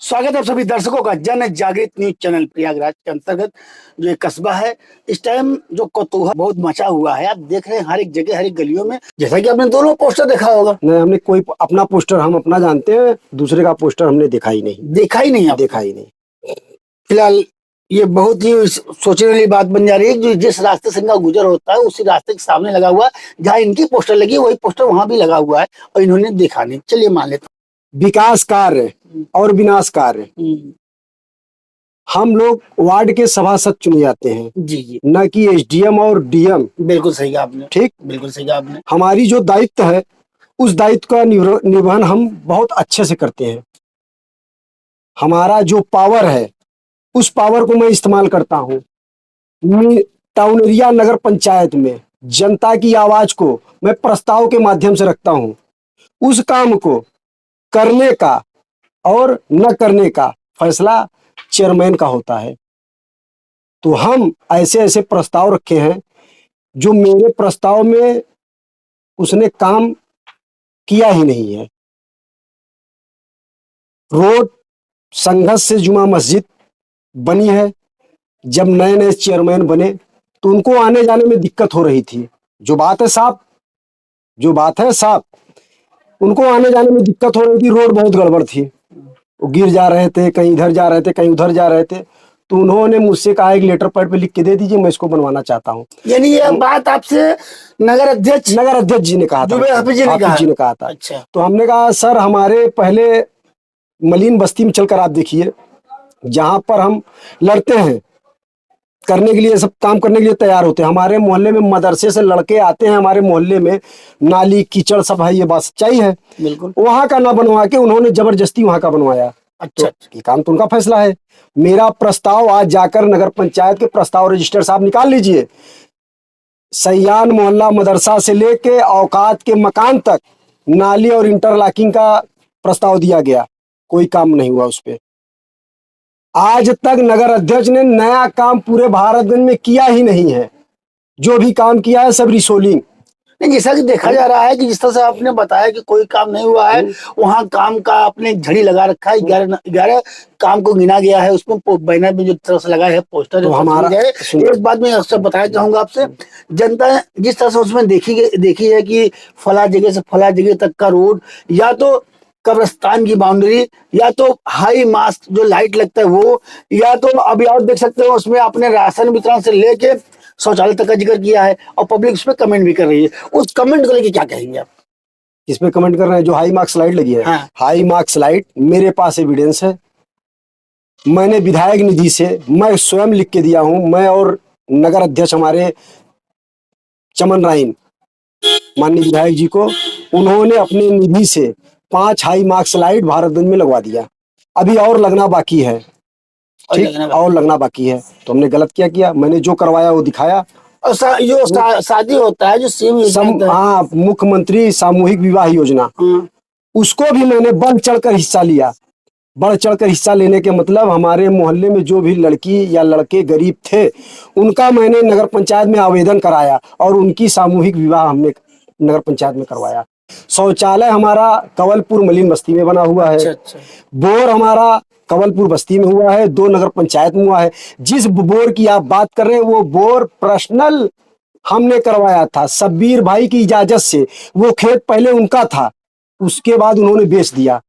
स्वागत है आप सभी दर्शकों का जन जागृत न्यूज चैनल प्रयागराज के अंतर्गत जो एक कस्बा है। इस टाइम जो कौतूहल बहुत मचा हुआ है, आप देख रहे हैं हर एक जगह हर एक गलियों में, जैसा कि आपने दोनों पोस्टर देखा होगा। नहीं, हमने कोई अपना पोस्टर हम अपना जानते हैं, दूसरे का पोस्टर हमने देखा ही नहीं। देखा ही नहीं। फिलहाल ये बहुत ही सोचने वाली बात बन जा रही है। जो जिस रास्ते से इनका गुजर होता है उसी रास्ते के सामने लगा हुआ है, जहाँ इनकी पोस्टर लगी वही पोस्टर वहां भी लगा हुआ है और इन्होंने देखा नहीं। चलिए मान लेते विकास कार्य और विनाश कार्य, हम लोग वार्ड के सभासद चुने जाते हैं, जी जी, न कि एसडीएम और डीएम। बिल्कुल सही कहा आपने। ठीक, बिल्कुल सही कहा आपने। हमारी जो दायित्व है उस दायित्व का निर्वहन हम बहुत अच्छे से करते हैं। हमारा जो पावर है उस पावर को मैं इस्तेमाल करता हूँ। टाउन एरिया नगर पंचायत में जनता की आवाज को मैं प्रस्ताव के माध्यम से रखता हूँ। उस काम को करने का और न करने का फैसला चेयरमैन का होता है। तो हम ऐसे ऐसे प्रस्ताव रखे हैं जो मेरे प्रस्ताव में उसने काम किया ही नहीं है। रोड संघर्ष से जुमा मस्जिद बनी है। जब नए नए चेयरमैन बने तो उनको आने जाने में दिक्कत हो रही थी। जो बात है साफ, उनको आने जाने में दिक्कत हो रही थी। रोड बहुत गड़बड़ थी, वो गिर जा रहे थे, कहीं इधर जा रहे थे, कहीं उधर जा रहे थे। तो उन्होंने मुझसे कहा एक लेटर पैड पे लिख के दे दीजिए, मैं इसको बनवाना चाहता हूँ। यानी ये बात आपसे नगर अध्यक्ष जी ने कहा था, हाफिज जी ने कहा था। अच्छा। तो हमने कहा सर हमारे पहले मलिन बस्ती में चलकर आप देखिए, जहां पर हम लड़ते हैं, करने के लिए सब काम करने के लिए तैयार होते हैं। हमारे मोहल्ले में मदरसे से लड़के आते हैं, हमारे मोहल्ले में नाली कीचड़ सब है, ये बात सच्चाई है। बिल्कुल। वहां का ना बनवा के उन्होंने जबरदस्ती वहां का बनवाया। अच्छा, तो ये काम तो उनका फैसला है। मेरा प्रस्ताव आज जाकर नगर पंचायत के प्रस्ताव रजिस्टर साहब निकाल लीजिए। सयान मोहल्ला मदरसा से लेके औकात के मकान तक नाली और इंटरलॉकिंग का प्रस्ताव दिया गया, कोई काम नहीं हुआ उस पर। आज तक नगर अध्यक्ष ने नया काम पूरे भारतगंज में किया ही नहीं है। जो भी काम किया है सब रिसोलिंग। नहीं, जैसा कि देखा जा रहा है कि जिस तरह से आपने बताया कि कोई काम नहीं हुआ है, वहाँ काम का आपने झड़ी लगा रखा है। 11 काम को गिना गया है, उसमें बैनर में जो तरह से लगा है पोस्टर तो हमारा एक बात मैं अक्सर बताना चाहूंगा आपसे, जनता जिस तरह से उसमें देखी है कि फला जगह से फला जगह तक का रोड, या तो कब्रिस्तान की बाउंड्री, या तो हाई मास्क जो लाइट लगता है वो, या तो अभी आप देख सकते हो उसमें आपने राशन वितरण से लेके शौचालय तक का जिक्र किया है और पब्लिक उस पर कमेंट भी कर रही है। उस कमेंट को लेके क्या कहेंगे आप? इस पे कमेंट कर रहे हैं जो हाई मार्क्स लाइट लगी है। हाँ। हाई मार्क्स लाइट मेरे पास एविडेंस है। मैंने विधायक निधि से मैं स्वयं लिख के दिया हूं। मैं और नगर अध्यक्ष हमारे चमन राइन माननीय विधायक जी को, उन्होंने अपने निधि से 5 हाई मार्क्स लाइट भारतगंज में लगवा दिया। अभी और लगना बाकी है। ठीक, और लगना बाकी है। तो हमने गलत क्या किया? मैंने जो करवाया वो दिखाया। और शादी होता है जो हाँ, मुख्यमंत्री सामूहिक विवाह योजना, उसको भी मैंने बढ़ चढ़कर हिस्सा लिया। बढ़ चढ़कर हिस्सा लेने के मतलब हमारे मोहल्ले में जो भी लड़की या लड़के गरीब थे उनका मैंने नगर पंचायत में आवेदन कराया और उनकी सामूहिक विवाह हमने नगर पंचायत में करवाया। शौचालय हमारा कवलपुर मलिन बस्ती में बना हुआ है। अच्छा। बोर हमारा कवलपुर बस्ती में हुआ है, 2 नगर पंचायत में हुआ है। जिस बोर की आप बात कर रहे हैं वो बोर पर्सनल हमने करवाया था, शब्बीर भाई की इजाजत से। वो खेत पहले उनका था, उसके बाद उन्होंने बेच दिया।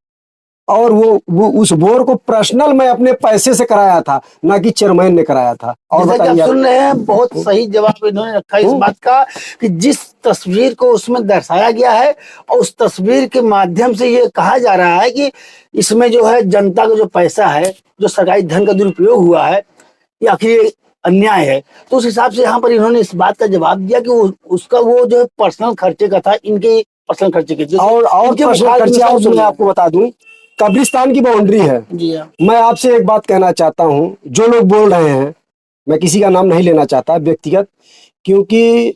और वो उस बोर को पर्सनल मैं अपने पैसे से कराया था, ना कि चेयरमैन ने कराया था। और बताइए, आप सुन रहे हैं, बहुत सही जवाब इन्होंने रखा इस बात का कि जिस तस्वीर को उसमें दर्शाया गया है और उस तस्वीर के माध्यम से ये कहा जा रहा है कि इसमें जो है जनता का जो पैसा है, जो सरकारी धन का दुरुपयोग हुआ है, या आखिर अन्याय है। तो उस हिसाब से यहाँ पर इन्होंने इस बात का जवाब दिया कि उसका वो जो है पर्सनल खर्चे का था, इनके पर्सनल खर्चे के। और पर्सनल खर्चे मैं आपको बता दूं, कब्रिस्तान की बाउंड्री है। जी हाँ। मैं आपसे एक बात कहना चाहता हूँ, जो लोग बोल रहे हैं, मैं किसी का नाम नहीं लेना चाहता व्यक्तिगत, क्योंकि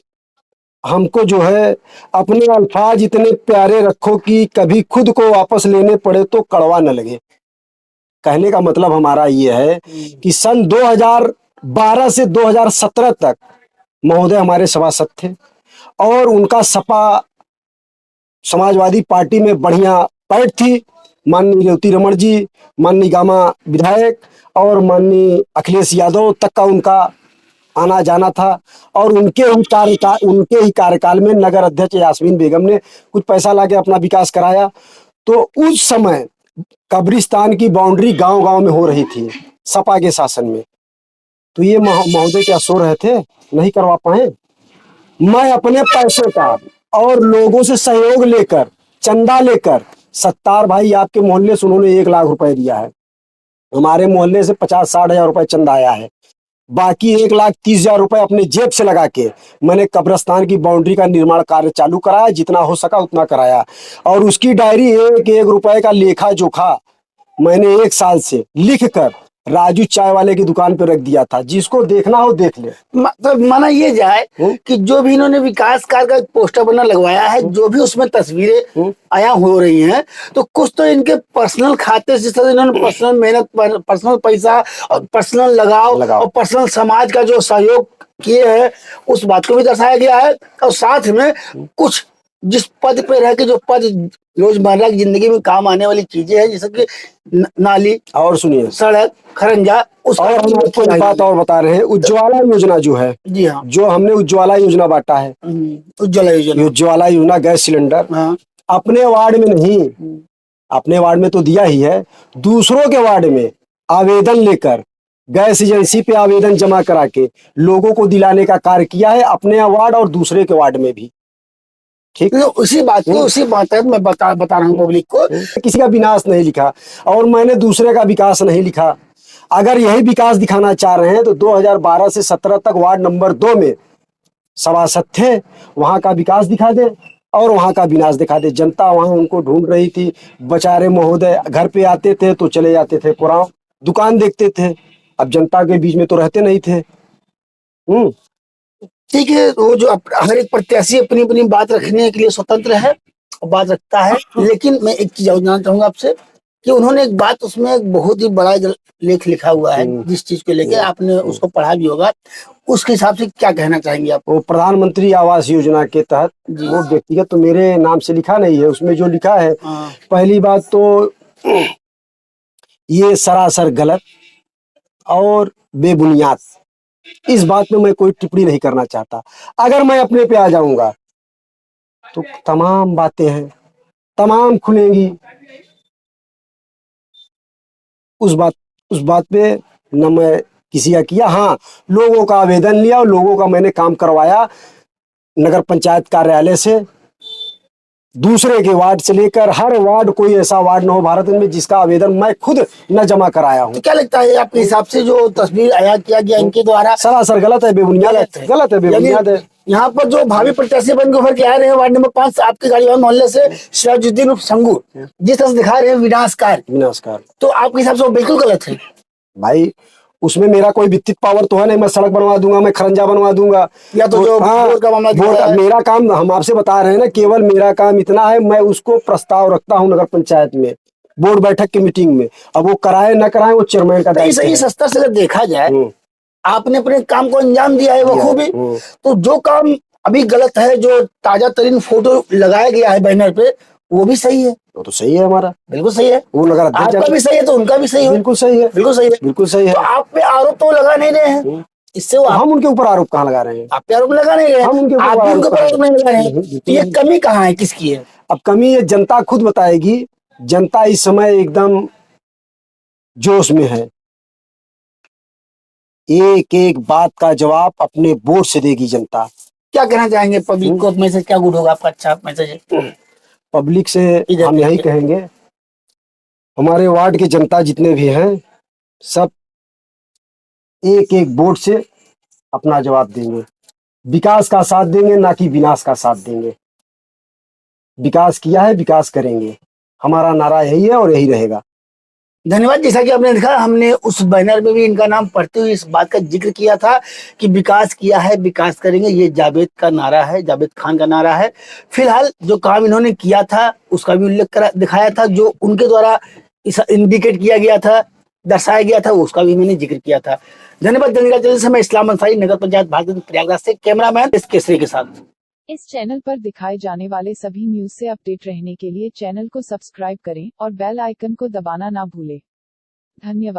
हमको जो है अपने अल्फाज इतने प्यारे रखो कि कभी खुद को वापस लेने पड़े तो कड़वा न लगे। कहने का मतलब हमारा ये है कि सन 2012 से 2017 तक महोदय हमारे सभासद थे और उनका सपा समाजवादी पार्टी में बढ़िया पैठ थी। माननीय रेवती रमन जी, माननीय गामा विधायक और माननीय अखिलेश यादव तक का उनका आना जाना था। और उनके ही कार्यकाल में नगर अध्यक्ष यास्मीन बेगम ने कुछ पैसा लाके अपना विकास कराया। तो उस समय कब्रिस्तान की बाउंड्री गांव गांव में हो रही थी सपा के शासन में। तो ये महोदय क्या सो रहे थे, नहीं करवा पाए? मैं अपने पैसे का और लोगों से सहयोग लेकर, चंदा लेकर, सत्तार भाई आपके मोहल्ले से उन्होंने 1 लाख रुपए दिया है, हमारे मोहल्ले से 50-60 हजार रुपए चंदा आया है, बाकी 1,30,000 रुपए अपने जेब से लगा के मैंने कब्रिस्तान की बाउंड्री का निर्माण कार्य चालू कराया, जितना हो सका उतना कराया। और उसकी डायरी एक एक रुपए का लेखा जोखा मैंने 1 साल से लिख कर राजू चाय वाले की दुकान पे रख दिया था, जिसको देखना हो देख ले। तो माना ये जाए कि जो भी इन्होंने विकास कार्य का पोस्टर बना लगवाया है, जो भी उसमें तस्वीरें आया हो रही हैं, तो कुछ तो इनके पर्सनल खाते से, जिस तरह इन्होंने पर्सनल मेहनत, पर्सनल पैसा और पर्सनल लगाव और पर्सनल समाज का जो सहयोग किए हैं, उस बात को भी दर्शाया गया है। और साथ में कुछ जिस पद पे रह के जो पद रोजमर्रा की जिंदगी में काम आने वाली चीजें हैं, जैसे कि नाली और सुनिए, सड़क, खरंजा, और हम आपको एक बात और बता रहे हैं, उज्ज्वला योजना जो है, जी हाँ, जो हमने उज्ज्वला योजना बांटा है, उज्ज्वला योजना, उज्ज्वला योजना गैस सिलेंडर, हाँ, अपने वार्ड में नहीं, अपने वार्ड में तो दिया ही है, दूसरों के वार्ड में आवेदन लेकर गैस एजेंसी पे आवेदन जमा करा के लोगों को दिलाने का कार्य किया है, अपने वार्ड और दूसरे के वार्ड में भी। ठीक, तो उसी बात है मैं बता रहा हूँ पब्लिक को, किसी का विनाश नहीं लिखा और मैंने दूसरे का विकास नहीं लिखा। अगर यही विकास दिखाना चाह रहे हैं तो 2012 से 17 तक वार्ड नंबर 2 में सभासद थे, वहां का विकास दिखा दे और वहां का विनाश दिखा दे। जनता वहां उनको ढूंढ रही थी, बेचारे महोदय घर पे आते थे तो चले जाते थे, पुराव दुकान देखते थे, अब जनता के बीच में तो रहते नहीं थे। ठीक है, वो जो हर एक प्रत्याशी अपनी अपनी बात रखने के लिए स्वतंत्र है और बात रखता है, लेकिन मैं एक चीज और जानना चाहूंगा आपसे कि उन्होंने एक बात, उसमें एक बहुत ही बड़ा लेख लिखा हुआ है, जिस चीज को लेके आपने उसको पढ़ा भी होगा, उसके हिसाब से क्या कहना चाहेंगे आप? वो प्रधानमंत्री आवास योजना के तहत, वो व्यक्तिगत तो मेरे नाम से लिखा नहीं है, उसमें जो लिखा है, पहली बात तो ये सरासर गलत और बेबुनियाद, इस बात में मैं कोई टिप्पणी नहीं करना चाहता। अगर मैं अपने पे आ जाऊंगा तो तमाम बातें हैं, तमाम खुलेंगी, उस बात पे न मैं किसी का किया। हाँ, लोगों का आवेदन लिया और लोगों का मैंने काम करवाया, नगर पंचायत कार्यालय से, दूसरे के वार्ड से लेकर हर वार्ड, कोई ऐसा वार्ड न हो भारत में जिसका आवेदन मैं खुद न जमा कराया हूँ। तो क्या लगता है आपके हिसाब से जो तस्वीर आया किया गया इनके द्वारा सरासर गलत है, बेबुनियाद है, गलत है, बेबुनियाद है। यहाँ पर जो भावी प्रत्याशी बन के उभर के आ रहे हैं वार्ड नंबर 5 आपके गाड़ीवान मोहल्ले से, सिराजुद्दीन उर्फ संगू, जिस तरह से दिखा रहे हैं विनाशकार, तो आपके हिसाब से वो बिल्कुल गलत है भाई। उसमें मेरा कोई वित्तीय पावर तो है नहीं, मैं सड़क बनवा दूंगा, मैं खरंजा बनवा दूंगा, या तो जो बोर्ड का मामला मेरा काम, हम आपसे बता रहे हैं ना, केवल मेरा काम इतना है, मैं उसको प्रस्ताव रखता हूँ नगर पंचायत में, बोर्ड बैठक की मीटिंग में। अब वो कराए न कराए वो चेयरमैन का दायित्व है। इस स्तर से अगर देखा जाए, आपने अपने काम को अंजाम दिया है बखूबी, तो जो काम अभी गलत है, जो ताजा तरीन फोटो लगाया गया है बैनर पे, वो भी सही है। वो तो सही है, हमारा बिल्कुल सही है, वो नगर अध्यक्ष आपका भी सही है तो उनका भी सही है, बिल्कुल सही है, बिल्कुल सही है, बिल्कुल सही है। तो आप पे आरोप तो लगा नहीं रहे हैं, इससे वो हम उनके ऊपर आरोप कहाँ लगा रहे हैं? आप पे आरोप लगा नहीं रहे, हम उनके ऊपर आरोप नहीं लगा रहे हैं। तो ये कमी कहाँ है, किसकी है? अब कमी ये जनता खुद बताएगी। जनता इस समय एकदम जोश में है, एक एक बात का जवाब अपने वोट से देगी जनता। क्या कहना चाहेंगे पब्लिक को? मैसेज क्या गुड होगा आपका? अच्छा मैसेज है पब्लिक से, हम यही कहेंगे, हमारे वार्ड के जनता जितने भी हैं, सब एक एक वोट से अपना जवाब देंगे, विकास का साथ देंगे, ना कि विनाश का साथ देंगे। विकास किया है, विकास करेंगे, हमारा नारा यही है और यही रहेगा। धन्यवाद। जैसा कि आपने देखा, हमने उस बैनर में भी इनका नाम पढ़ते हुए इस बात का जिक्र किया था कि विकास किया है, विकास करेंगे, ये जावेद का नारा है, जावेद खान का नारा है। फिलहाल जो काम इन्होंने किया था उसका भी उल्लेख दिखाया था, जो उनके द्वारा इंडिकेट किया गया था, दर्शाया गया था, उसका भी मैंने जिक्र किया था। धन्यवाद। मैं इस्लाम अंसारी, नगर पंचायत भारत प्रयागराज से, कैमरामैन एस केसरी के साथ। इस चैनल पर दिखाए जाने वाले सभी न्यूज से अपडेट रहने के लिए चैनल को सब्सक्राइब करें और बेल आइकन को दबाना ना भूलें। धन्यवाद।